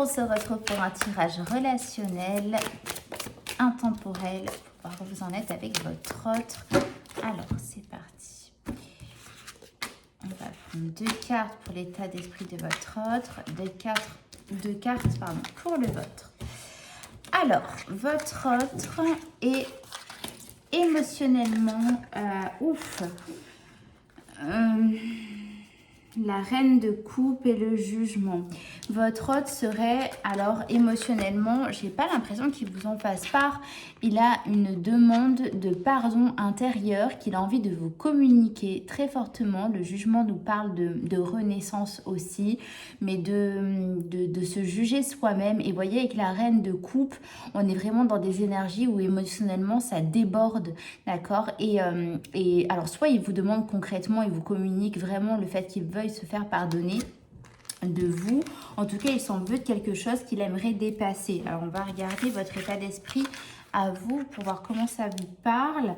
on se retrouve pour un tirage relationnel intemporel pour voir où vous en êtes avec votre autre. Alors, c'est parti. On va prendre 2 cartes pour l'état d'esprit de votre autre, 2 cartes pour le vôtre. Alors, votre autre est émotionnellement ouf. La reine de coupe et le jugement. Votre hôte serait, alors émotionnellement, j'ai pas l'impression qu'il vous en fasse part. Il a une demande de pardon intérieur qu'il a envie de vous communiquer très fortement. Le jugement nous parle de renaissance aussi, mais de se juger soi-même. Et voyez, avec la reine de coupe, on est vraiment dans des énergies où émotionnellement ça déborde, d'accord, et alors soit il vous demande concrètement, il vous communique vraiment le fait qu'il veuille se faire pardonner de vous. En tout cas, il s'en veut de quelque chose qu'il aimerait dépasser. Alors, on va regarder votre état d'esprit à vous pour voir comment ça vous parle.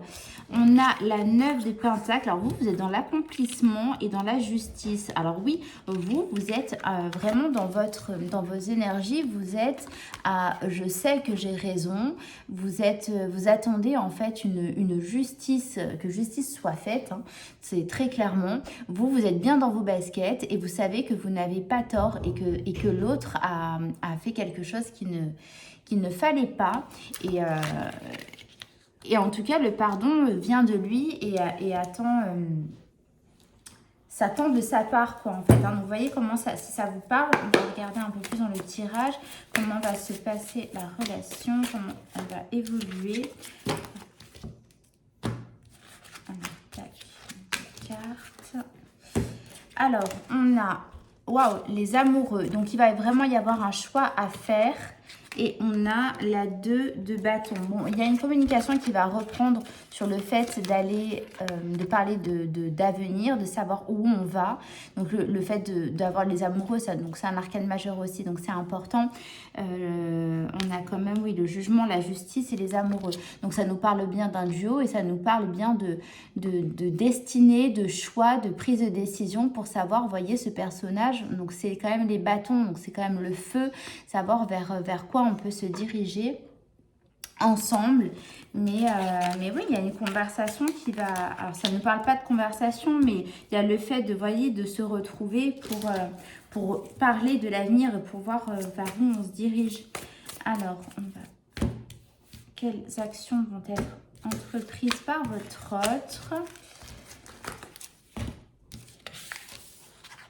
On a la 9 de Pentacles. Alors, vous êtes dans l'accomplissement et dans la justice. Alors oui, vous êtes vraiment dans vos énergies. Vous êtes à je sais que j'ai raison. Vous attendez en fait une justice, que justice soit faite. Hein. C'est très clairement. Vous êtes bien dans vos baskets et vous savez que vous n'avez pas tort et que l'autre a fait quelque chose qu'il ne fallait pas. Et en tout cas, le pardon vient de lui et s'attend de sa part, quoi, en fait. Hein. Donc, vous voyez comment ça, si ça vous parle, on va regarder un peu plus dans le tirage, comment va se passer la relation, comment elle va évoluer. Carte. Alors, on a, waouh, les amoureux. Donc, il va vraiment y avoir un choix à faire. Et on a la 2 de bâton. Bon, il y a une communication qui va reprendre sur le fait d'aller, de parler d'avenir, de savoir où on va. Donc, le fait d'avoir les amoureux, donc c'est un arcane majeur aussi, donc c'est important. On a quand même, oui, le jugement, la justice et les amoureux. Donc, ça nous parle bien d'un duo et ça nous parle bien de destinée, de choix, de prise de décision pour savoir, vous voyez, ce personnage. Donc, c'est quand même les bâtons, donc c'est quand même le feu, savoir vers quoi on peut se diriger ensemble. Mais oui, il y a une conversation qui va... Alors, ça ne parle pas de conversation, mais il y a le fait de, voyez, de se retrouver pour parler de l'avenir et pour voir vers où on se dirige. Alors, quelles actions vont être entreprises par votre autre?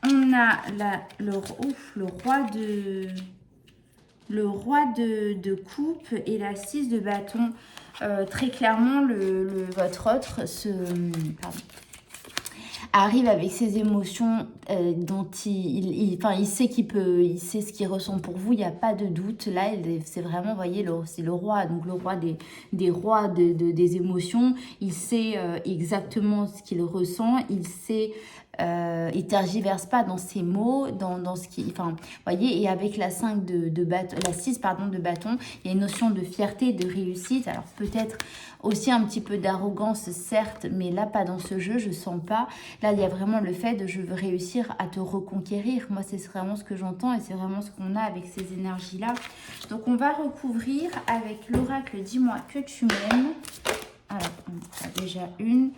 On a le roi de coupe et la 6 de bâton. Très clairement, votre autre arrive avec ses émotions dont il sait il sait ce qu'il ressent pour vous, il n'y a pas de doute. Là, c'est vraiment, vous voyez, c'est le roi, donc le roi des rois des émotions. Il sait exactement ce qu'il ressent, il sait... il tergiverse pas dans ses mots, dans ce qui, voyez, et avec la 5 de bâton, la 6 de bâton, il y a une notion de fierté, de réussite. Alors peut-être aussi un petit peu d'arrogance, certes, mais là pas dans ce jeu, je sens pas. Là il y a vraiment le fait de je veux réussir à te reconquérir. Moi c'est vraiment ce que j'entends et c'est vraiment ce qu'on a avec ces énergies là. Donc on va recouvrir avec l'oracle Dis-moi que tu m'aimes. Alors on a déjà une.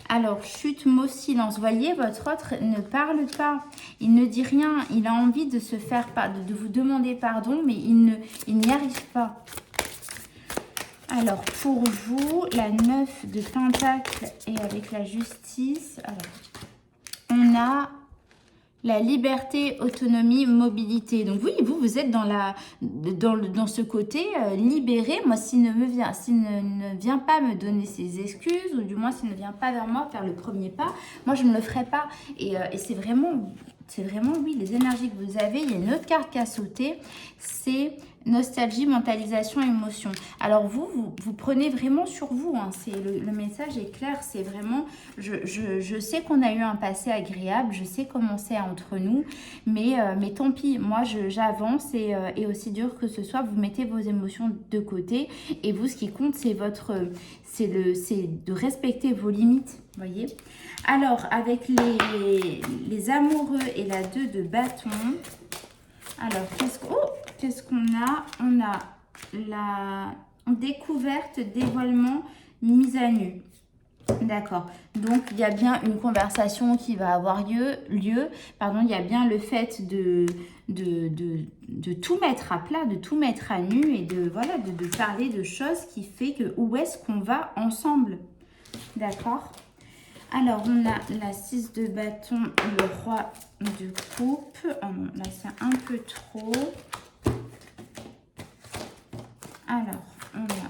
Alors, chute, mot, silence. Vous voyez, votre autre ne parle pas. Il ne dit rien. Il a envie de se faire de vous demander pardon, mais il n'y arrive pas. Alors, pour vous, la 9 de Pentacle et avec la justice. Alors, on a la liberté, autonomie, mobilité. Donc oui, vous êtes dans ce côté libéré. Moi, s'il ne vient pas me donner ses excuses, ou du moins s'il ne vient pas vers moi faire le premier pas, moi je ne le ferai pas. Et c'est vraiment, oui, les énergies que vous avez. Il y a une autre carte qui a sauté, c'est nostalgie, mentalisation, émotion. Alors vous prenez vraiment sur vous, hein. Le message est clair, c'est vraiment, je sais qu'on a eu un passé agréable, je sais comment c'est entre nous, mais tant pis, moi j'avance et aussi dur que ce soit, vous mettez vos émotions de côté et vous, ce qui compte, c'est de respecter vos limites, voyez. Alors, avec les amoureux et la 2 de bâton, alors qu'est-ce que... Oh, qu'est-ce qu'on a? On a la découverte, dévoilement, mise à nu. D'accord. Donc, il y a bien une conversation qui va avoir lieu. Pardon, il y a bien le fait de tout mettre à plat, de tout mettre à nu et voilà, de parler de choses qui fait que où est-ce qu'on va ensemble. D'accord. Alors, on a la 6 de bâton, le roi de coupe. Oh non, là, c'est un peu trop. Alors, on a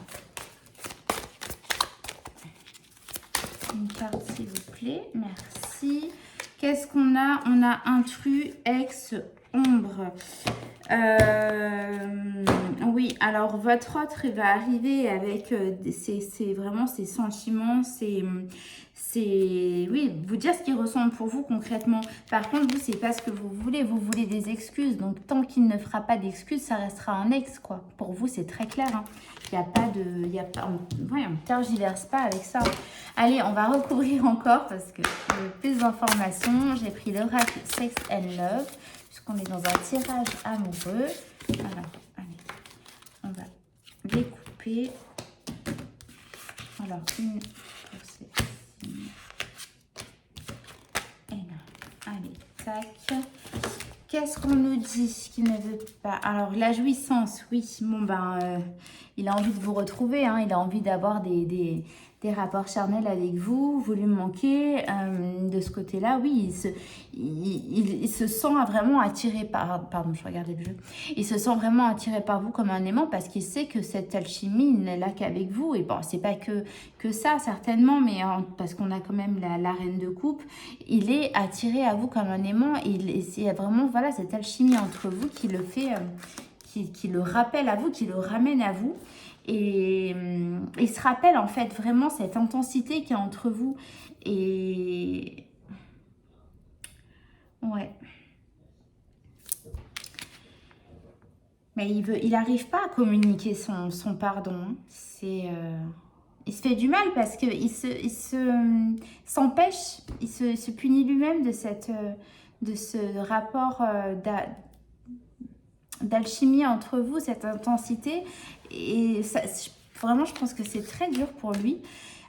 une carte, s'il vous plaît. Merci. Qu'est-ce qu'on a? On a intrus, ex, ombre. Oui, alors votre autre, il va arriver avec vraiment ses sentiments, oui, vous dire ce qu'il ressent pour vous concrètement. Par contre, vous, c'est pas ce que vous voulez des excuses. Donc, tant qu'il ne fera pas d'excuses, ça restera un ex, quoi. Pour vous, c'est très clair, hein. Il n'y a pas de... on ne tergiverse pas avec ça. Allez, on va recouvrir encore parce que plus d'informations. J'ai pris l'oracle Sex and Love puisqu'on est dans un tirage amoureux. Alors, allez, on va découper. Alors, une pour celle-ci. Et là, allez, tac. Qu'est-ce qu'on nous dit qu'il ne veut pas? Alors, la jouissance, oui. Bon, ben, il a envie de vous retrouver. Hein, il a envie d'avoir des rapports charnels avec vous. Vous lui manquez. De ce côté-là, oui, il se sent vraiment attiré par... Pardon, je regardais le jeu. Il se sent vraiment attiré par vous comme un aimant parce qu'il sait que cette alchimie, il n'est là qu'avec vous. Et bon, c'est pas que ça, certainement, mais parce qu'on a quand même la reine de coupe. Il est attiré à vous comme un aimant. Et c'est vraiment, voilà, cette alchimie entre vous qui le fait... qui le rappelle à vous, qui le ramène à vous. Et il se rappelle en fait vraiment cette intensité qu'il y a entre vous. Et ouais. Mais il n'arrive pas à communiquer son pardon. Il se fait du mal parce qu'il s'empêche, il se punit lui-même de ce rapport d'alchimie entre vous, cette intensité. Et ça, vraiment, je pense que c'est très dur pour lui.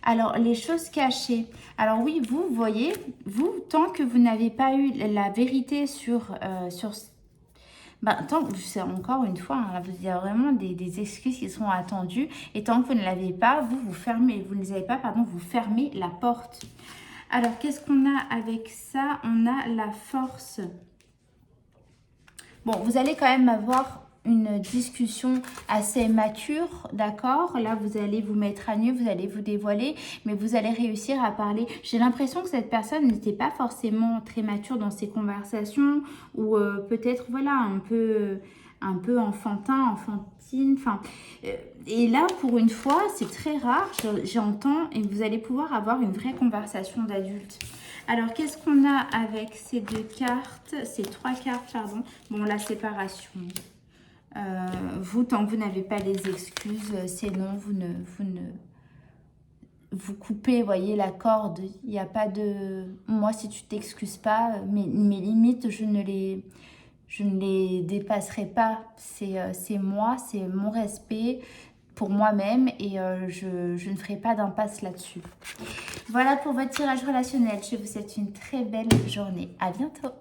Alors, les choses cachées. Alors oui, vous voyez, vous, tant que vous n'avez pas eu la vérité sur c'est encore une fois, hein, il y a vraiment des excuses qui sont attendues. Et tant que vous ne l'avez pas, vous fermez la porte. Alors, qu'est-ce qu'on a avec ça? On a la force. Bon, vous allez quand même avoir une discussion assez mature, d'accord? Là, vous allez vous mettre à nu, vous allez vous dévoiler, mais vous allez réussir à parler. J'ai l'impression que cette personne n'était pas forcément très mature dans ses conversations ou peut-être, voilà, un peu enfantine. Enfin, et là, pour une fois, c'est très rare, j'entends, et vous allez pouvoir avoir une vraie conversation d'adulte. Alors, qu'est-ce qu'on a avec ces trois cartes, pardon. Bon, la séparation. Vous, tant que vous n'avez pas les excuses, c'est non, vous coupez, voyez, la corde. Il n'y a pas de... Moi, si tu t'excuses pas, mes limites, je ne les dépasserai pas. C'est moi, c'est mon respect pour moi-même et je ne ferai pas d'impasse là-dessus. Voilà pour votre tirage relationnel. Je vous souhaite une très belle journée. À bientôt.